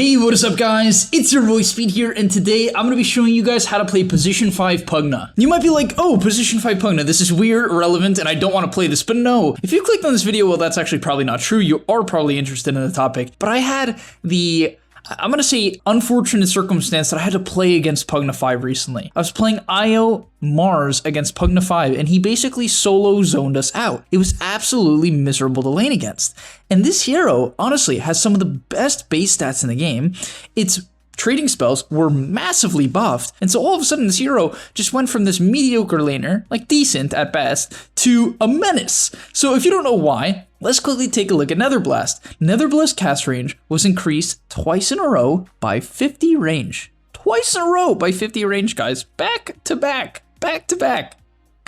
Hey, what is up guys? It's your boy Speed here, and today I'm going to be showing you guys how to play Position 5 Pugna. You might be like, oh, Position 5 Pugna, this is weird, irrelevant, and I don't want to play this, but no. If you clicked on this video, well, that's actually probably not true. You are probably interested in the topic, but I had the I'm gonna say unfortunate circumstance that I had to play against Pugna 5 recently. I was playing Io Mars against Pugna 5, and he basically solo zoned us out. It was absolutely miserable to lane against. And this hero, honestly, has some of the best base stats in the game. Its trading spells were massively buffed, and so all of a sudden this hero just went from this mediocre laner, like decent at best, to a menace. So if you don't know why, let's quickly take a look at Nether Blast. Nether Blast cast range was increased twice in a row by 50 range. Twice in a row by 50 range, guys. Back to back,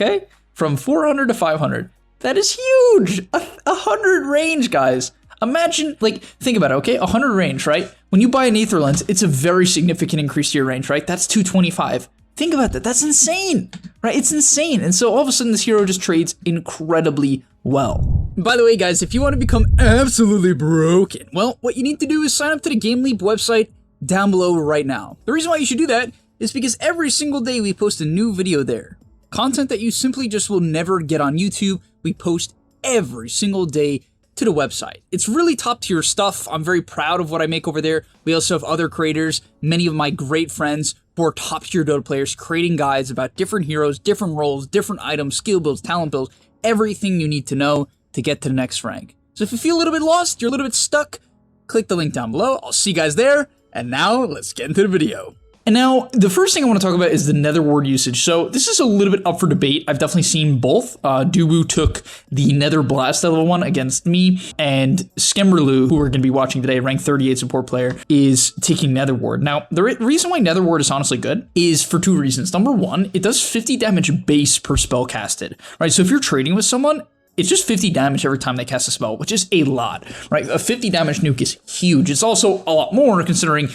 okay? From 400 to 500. That is huge! 100 range, guys. Imagine, like, think about it, okay? 100 range, right? When you buy an Aether Lens, it's a very significant increase to your range, right? That's 225. Think about that, that's insane, right? It's insane. And so all of a sudden this hero just trades incredibly well. By the way, guys, if you want to become absolutely broken, well, what you need to do is sign up to the GameLeap website down below right now. The reason why you should do that is because every single day we post a new video there. Content that you simply just will never get on YouTube, we post every single day to the website. It's really top tier stuff. I'm very proud of what I make over there. We also have other creators, many of my great friends who are top tier Dota players, creating guides about different heroes, different roles, different items, skill builds, talent builds, everything you need to know to get to the next rank. So if you feel a little bit lost, you're a little bit stuck, click the link down below. I'll see you guys there. And now let's get into the video. And now, the first thing I want to talk about is the Nether Ward usage. So this is a little bit up for debate. I've definitely seen both. Dubu took the Nether Blast level 1 against me, and Skemmerlu, who we're going to be watching today, ranked 38 support player, is taking Nether Ward. Now, the reason why Nether Ward is honestly good is for two reasons. Number one, it does 50 damage base per spell casted, right? So if you're trading with someone, it's just 50 damage every time they cast a spell, which is a lot, right? A 50 damage nuke is huge. It's also a lot more considering,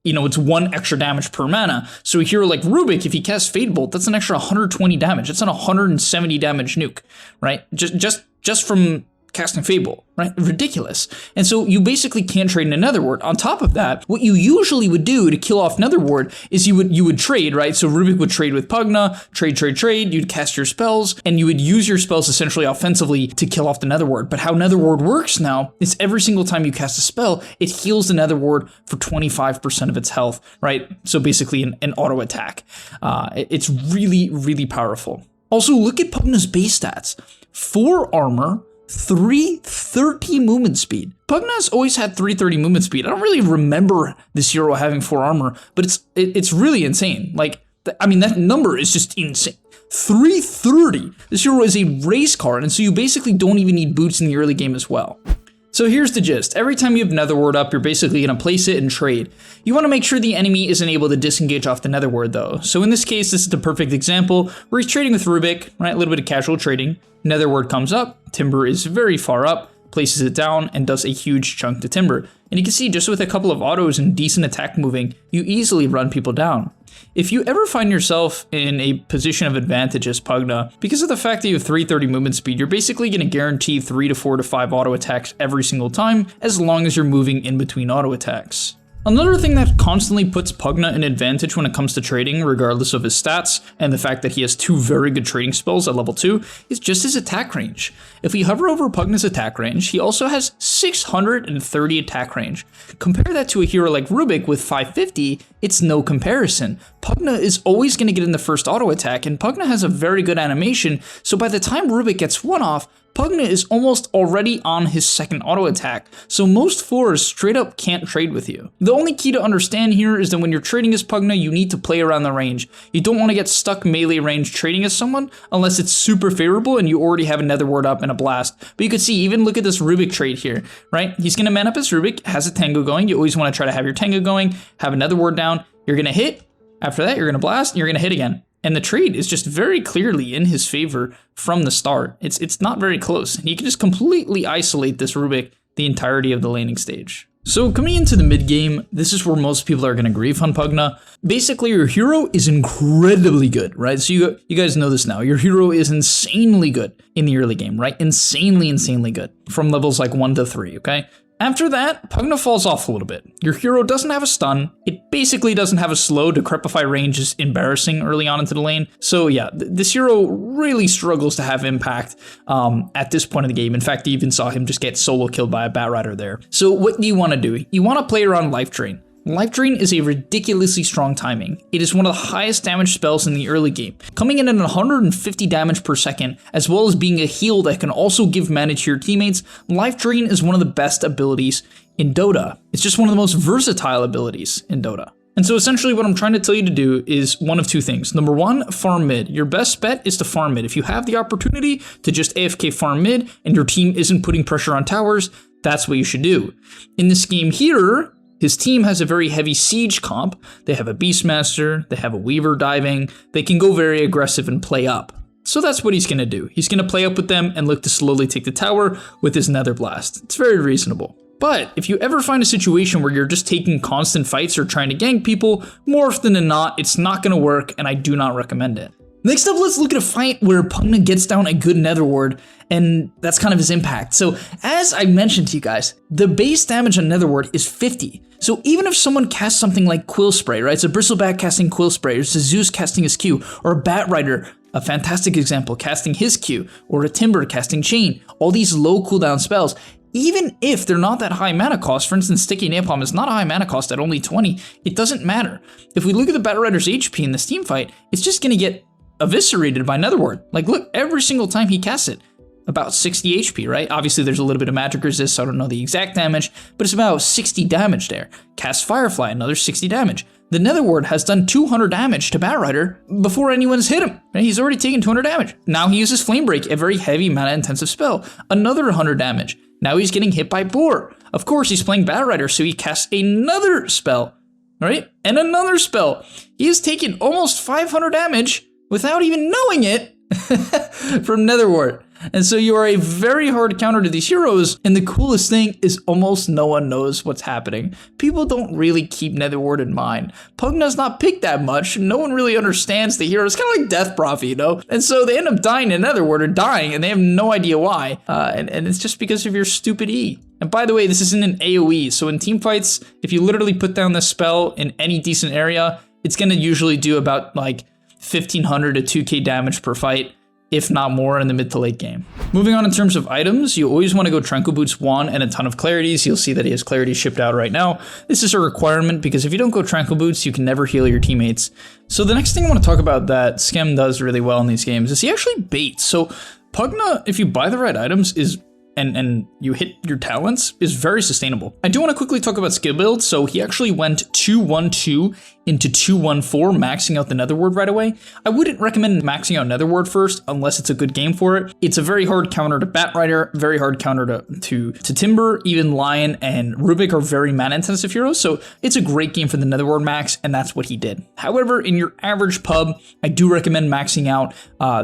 you know, it's 1 extra damage per mana. So a hero like Rubik, if he casts Fade Bolt, that's an extra 120 damage. That's an 170 damage nuke, right? Just from casting Fade Bolt, right? Ridiculous. And so you basically can't trade in a Nether Ward. On top of that, what you usually would do to kill off Nether Ward is you would trade, right? So Rubik would trade with Pugna, trade, you'd cast your spells, and you would use your spells essentially offensively to kill off the Nether Ward. But how Nether Ward works now is every single time you cast a spell, it heals the Nether Ward for 25% of its health, right? So basically an auto attack. It's really, really powerful. Also, look at Pugna's base stats. 4 armor, 330 movement speed. Pugna's always had 330 movement speed. I don't really remember this hero having 4 armor, but it's really insane. Like, I mean, that number is just insane. 330. This hero is a race card, and so you basically don't even need boots in the early game as well. So here's the gist. Every time you have Nether Ward up, you're basically going to place it and trade. You want to make sure the enemy isn't able to disengage off the Nether Ward though. So in this case, this is the perfect example where he's trading with Rubik, right? A little bit of casual trading. Nether Ward comes up, Timber is very far up, places it down, and does a huge chunk to Timber. And you can see just with a couple of autos and decent attack moving, you easily run people down. If you ever find yourself in a position of advantage as Pugna, because of the fact that you have 330 movement speed, you're basically going to guarantee 3 to 4 to 5 auto attacks every single time, as long as you're moving in between auto attacks. Another thing that constantly puts Pugna in advantage when it comes to trading, regardless of his stats, and the fact that he has 2 very good trading spells at level 2, is just his attack range. If we hover over Pugna's attack range, he also has 630 attack range. Compare that to a hero like Rubik with 550, it's no comparison. Pugna is always going to get in the first auto attack, and Pugna has a very good animation, so by the time Rubik gets 1 off, Pugna is almost already on his second auto attack, so most floors straight up can't trade with you. The only key to understand here is that when you're trading as Pugna, you need to play around the range. You don't want to get stuck melee range trading as someone unless it's super favorable and you already have a Nether Ward up and a blast. But you can see, even look at this Rubik trade here, right? He's going to man up his Rubik, has a Tango going. You always want to try to have your Tango going, have a Nether Ward down. You're going to hit. After that, you're going to blast, and you're going to hit again. And the trade is just very clearly in his favor from the start. It's not very close. And you can just completely isolate this Rubik the entirety of the laning stage. So coming into the mid game, this is where most people are going to grief on Pugna. Basically, your hero is incredibly good, right? So you guys know this now. Your hero is insanely good in the early game, right? Insanely good from levels like 1 to 3, okay? After that, Pugna falls off a little bit. Your hero doesn't have a stun. It basically doesn't have a slow. Decrepify range is embarrassing early on into the lane. So yeah, this hero really struggles to have impact at this point in the game. In fact, you even saw him just get solo killed by a Batrider there. So what do you want to do? You want to play around Life Drain. Life Drain is a ridiculously strong timing. It is one of the highest damage spells in the early game, coming in at 150 damage per second, as well as being a heal that can also give mana to your teammates. Life Drain is one of the best abilities in Dota. It's just one of the most versatile abilities in Dota. And so essentially what I'm trying to tell you to do is one of two things. Number one, farm mid. Your best bet is to farm mid. If you have the opportunity to just AFK farm mid and your team isn't putting pressure on towers, that's what you should do. In this game here, his team has a very heavy siege comp. They have a Beastmaster, they have a Weaver diving, they can go very aggressive and play up. So that's what he's going to do. He's going to play up with them and look to slowly take the tower with his Nether Blast. It's very reasonable. But if you ever find a situation where you're just taking constant fights or trying to gank people, more often than not, it's not going to work, and I do not recommend it. Next up, let's look at a fight where Pugna gets down a good Nether Ward, and that's kind of his impact. So as I mentioned to you guys, the base damage on Nether Ward is 50. So even if someone casts something like Quill Spray, right? So Bristleback casting Quill Spray, or Zeus casting his Q, or a Batrider, a fantastic example, casting his Q, or a Timber casting Chain, all these low cooldown spells, even if they're not that high mana cost, for instance, Sticky Napalm is not a high mana cost at only 20, it doesn't matter. If we look at the Batrider's HP in this team fight, it's just gonna get eviscerated by Nether Ward. Like look, every single time he casts it, about 60 HP, right? Obviously there's a little bit of magic resist, so I don't know the exact damage, but it's about 60 damage there. Cast Firefly, another 60 damage. The Nether Ward has done 200 damage to Batrider before anyone's hit him. Right? He's already taken 200 damage. Now he uses Flame Break, a very heavy mana intensive spell, another 100 damage. Now he's getting hit by Boar. Of course he's playing Batrider, so he casts another spell, right? And another spell. He has taken almost 500 damage without even knowing it from Nether Ward. And so you are a very hard counter to these heroes, and the coolest thing is almost no one knows what's happening. People don't really keep Nether Ward in mind. Pugna's not picked that much, no one really understands the hero. It's kind of like Death Prophet, you know? And so they end up dying in Nether Ward, or dying, and they have no idea why. And it's just because of your stupid E. And by the way, this isn't an AoE, so in team fights, if you literally put down this spell in any decent area, it's gonna usually do about like 1500 to 2k damage per fight, if not more, in the mid to late game. Moving on in terms of items, you always want to go Tranquil Boots 1 and a ton of Clarities. You'll see that he has Clarity shipped out right now. This is a requirement because if you don't go Tranquil Boots, you can never heal your teammates. So the next thing I want to talk about that Skem does really well in these games is he actually baits. So Pugna, if you buy the right items, is and you hit your talents, is very sustainable. I do want to quickly talk about skill builds. So he actually went 2-1-2 into 2-1-4, maxing out the Nether Ward right away. I wouldn't recommend maxing out Nether Ward first unless it's a good game for it. It's a very hard counter to Batrider, very hard counter to Timber. Even Lion and Rubik are very mana intensive heroes, so it's a great game for the Nether Ward max, and that's what he did. However, in your average pub, I do recommend maxing out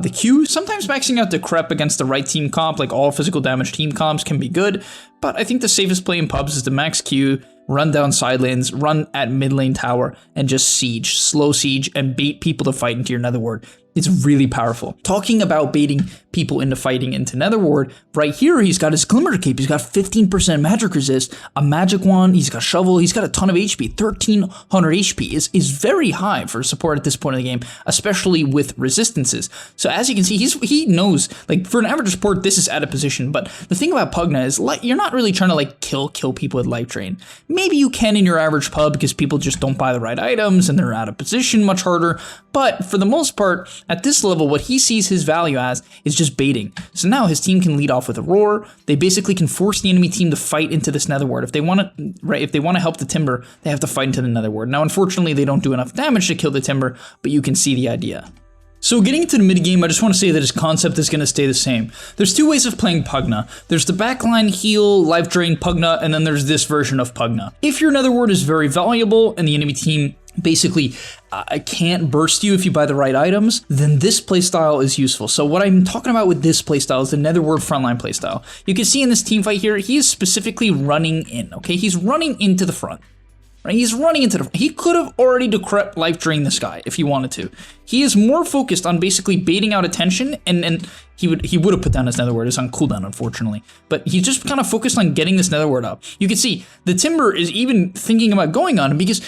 the Q. Sometimes maxing out Decrep against the right team comp, like all physical damage team comps, can be good, but I think the safest play in pubs is to max Q, run down side lanes, run at mid lane tower, and just siege, slow siege, and bait people to fight into your Nether Ward. It's really powerful. Talking about baiting people into fighting into Nether Ward, right here he's got his Glimmer Cape, he's got 15% magic resist, a magic wand, he's got shovel, he's got a ton of HP, 1300 HP is very high for support at this point in the game, especially with resistances. So as you can see, he knows, like for an average support, this is out of position, but the thing about Pugna is like you're not really trying to like kill people with Life Drain. Maybe you can in your average pub because people just don't buy the right items and they're out of position much harder, but for the most part, at this level, what he sees his value as is just baiting. So now his team can lead off with a roar. They basically can force the enemy team to fight into this Nether Ward. If they want to, right, if they want to help the Timber, they have to fight into the Nether Ward. Now, unfortunately, they don't do enough damage to kill the Timber, but you can see the idea. So getting into the mid game, I just want to say that his concept is going to stay the same. There's two ways of playing Pugna. There's the backline heal, life drain Pugna, and then there's this version of Pugna. If your Nether Ward is very valuable and the enemy team basically can't burst you if you buy the right items, then this playstyle is useful. So what I'm talking about with this playstyle is the Nether Ward frontline playstyle. You can see in this team fight here, he is specifically running in, okay? He's running into the front. Right? He's running into he could have already decrep life drained this guy if he wanted to. He is more focused on basically baiting out attention, and he would have put down his Nether Ward. It's on cooldown, unfortunately. But he's just kind of focused on getting this Nether Ward up. You can see the Timber is even thinking about going on him because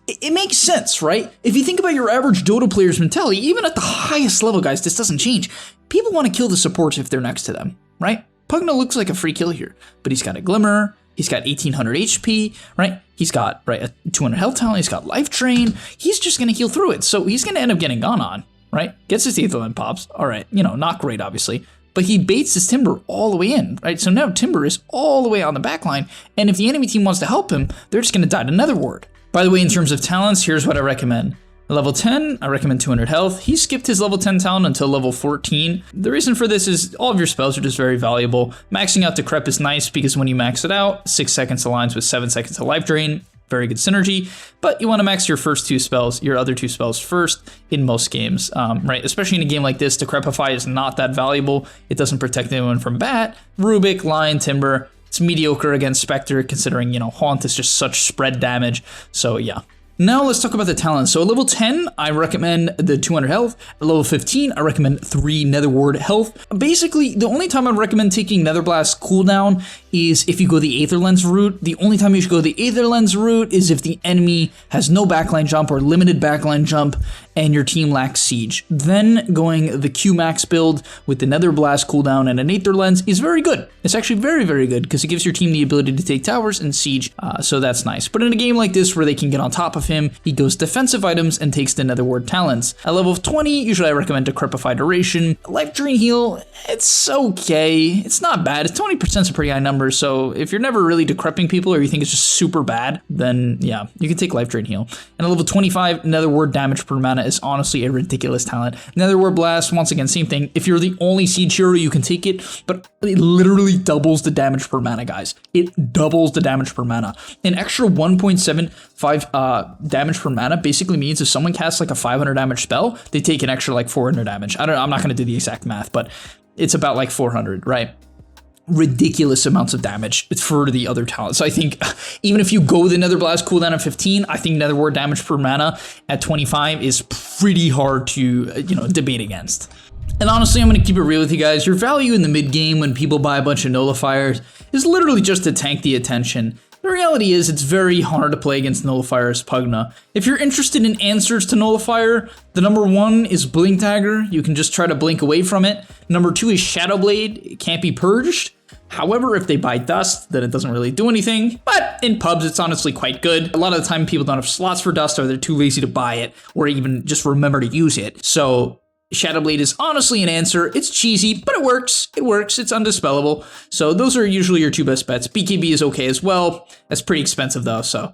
it makes sense, right? If you think about your average Dota player's mentality, even at the highest level, guys, this doesn't change. People want to kill the supports if they're next to them, right? Pugna looks like a free kill here, but he's got a Glimmer. He's got 1800 HP, right? He's got a 200 health talent. He's got life drain. He's just going to heal through it. So he's going to end up getting gone on, right? Gets his Aetherland pops. All right, not great, obviously. But he baits his Timber all the way in, right? So now Timber is all the way on the back line. And if the enemy team wants to help him, they're just going to die to Nether Ward. By the way, in terms of talents, here's what I recommend. Level 10, I recommend 200 health. He skipped his level 10 talent until level 14. The reason for this is all of your spells are just very valuable. Maxing out Decrep is nice because when you max it out, 6 seconds aligns with 7 seconds of life drain. Very good synergy, but you want to max your first 2 spells, your other 2 spells first in most games, right? Especially in a game like this, Decrepify is not that valuable. It doesn't protect anyone from Bat, Rubik, Lion, Timber. It's mediocre against Spectre considering, Haunt is just such spread damage. So yeah. Now let's talk about the talents. So at level 10, I recommend the 200 health. At level 15, I recommend 3 Nether Ward health. Basically, the only time I'd recommend taking Nether Blast cooldown is if you go the Aether Lens route. The only time you should go the Aether Lens route is if the enemy has no backline jump or limited backline jump and your team lacks siege. Then going the Q max build with the Nether Blast cooldown and an Aether Lens is very good. It's actually very, very good because it gives your team the ability to take towers and siege, so that's nice. But in a game like this where they can get on top of him, he goes defensive items and takes the Nether Ward talents. At level 20, usually I recommend Decrepify Duration. Life Drain Heal, it's okay. It's not bad. 20% is a pretty high number, so if you're never really decrepping people or you think it's just super bad, then yeah, you can take Life Drain Heal. And at level 25, Nether Ward damage per mana is honestly a ridiculous talent. Nether Ward Blast, once again, same thing. If you're the only siege hero, you can take it, but it literally doubles the damage per mana, guys. It doubles the damage per mana. An extra 1.75 damage per mana basically means if someone casts like a 500 damage spell, they take an extra like 400 damage. I'm not going to do the exact math, but it's about like 400, right? Ridiculous amounts of damage for the other talents. So I think even if you go the Nether Blast cooldown at 15, I think Nether Ward damage per mana at 25 is pretty hard to, debate against. And honestly, I'm going to keep it real with you guys. Your value in the mid game when people buy a bunch of nullifiers is literally just to tank the attention. The reality is it's very hard to play against Nullifier as Pugna. If you're interested in answers to Nullifier, the number 1 is Blink Dagger. You can just try to blink away from it. Number 2 is Shadow Blade. It can't be purged. However, if they buy Dust, then it doesn't really do anything. But in pubs, it's honestly quite good. A lot of the time, people don't have slots for Dust or they're too lazy to buy it or even just remember to use it. So Shadow Blade is honestly an answer. It's cheesy, but it works. It works. It's undispellable. So those are usually your 2 best bets. BKB is okay as well. That's pretty expensive though, so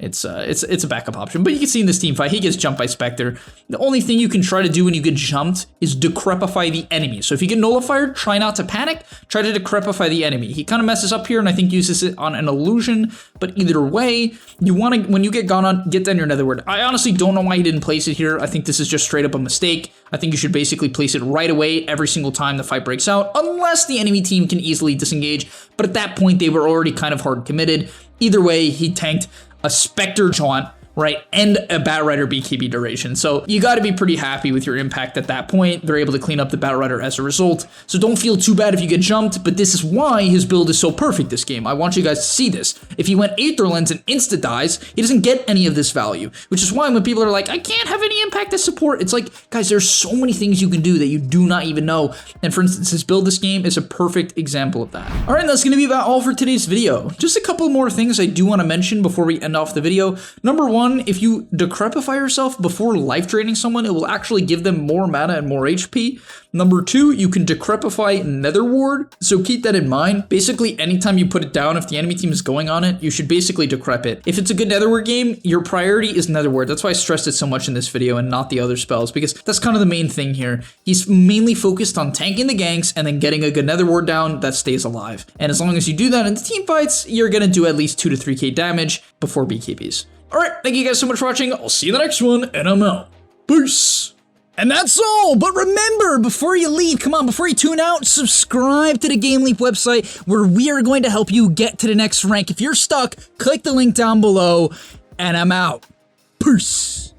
it's a backup option. But you can see in this team fight, he gets jumped by Spectre. The only thing you can try to do when you get jumped is decrepify the enemy. So if you get nullified, try not to panic. Try to decrepify the enemy. He kind of messes up here and I think uses it on an illusion. But either way, you want to, when you get gone on, get down your Nether Ward. I honestly don't know why he didn't place it here. I think this is just straight up a mistake. I think you should basically place it right away every single time the fight breaks out, unless the enemy team can easily disengage. But at that point, they were already kind of hard committed. Either way, he tanked a Spectre Jaunt, right, and a Batrider BKB duration. So you got to be pretty happy with your impact at that point. They're able to clean up the Batrider as a result. So don't feel too bad if you get jumped, but this is why his build is so perfect this game. I want you guys to see this. If he went Aether Lens and insta dies, he doesn't get any of this value, which is why when people are like, I can't have any impact as support, it's like, guys, there's so many things you can do that you do not even know. And for instance, his build this game is a perfect example of that. All right, that's going to be about all for today's video. Just a couple more things I do want to mention before we end off the video. Number 1, if you decrepify yourself before life draining someone, it will actually give them more mana and more HP. Number 2, you can decrepify Nether Ward, so keep that in mind. Basically, anytime you put it down, if the enemy team is going on it, you should basically decrep it. If it's a good Nether Ward game, your priority is Nether Ward. That's why I stressed it so much in this video and not the other spells, because that's kind of the main thing here. He's mainly focused on tanking the ganks and then getting a good Nether Ward down that stays alive. And as long as you do that in the team fights, you're gonna do at least 2 to 3k damage before BKBs. Alright, thank you guys so much for watching. I'll see you in the next one, and I'm out. Peace! And that's all, but remember, before you leave, come on, before you tune out, subscribe to the GameLeap website where we are going to help you get to the next rank. If you're stuck, click the link down below, and I'm out. Peace.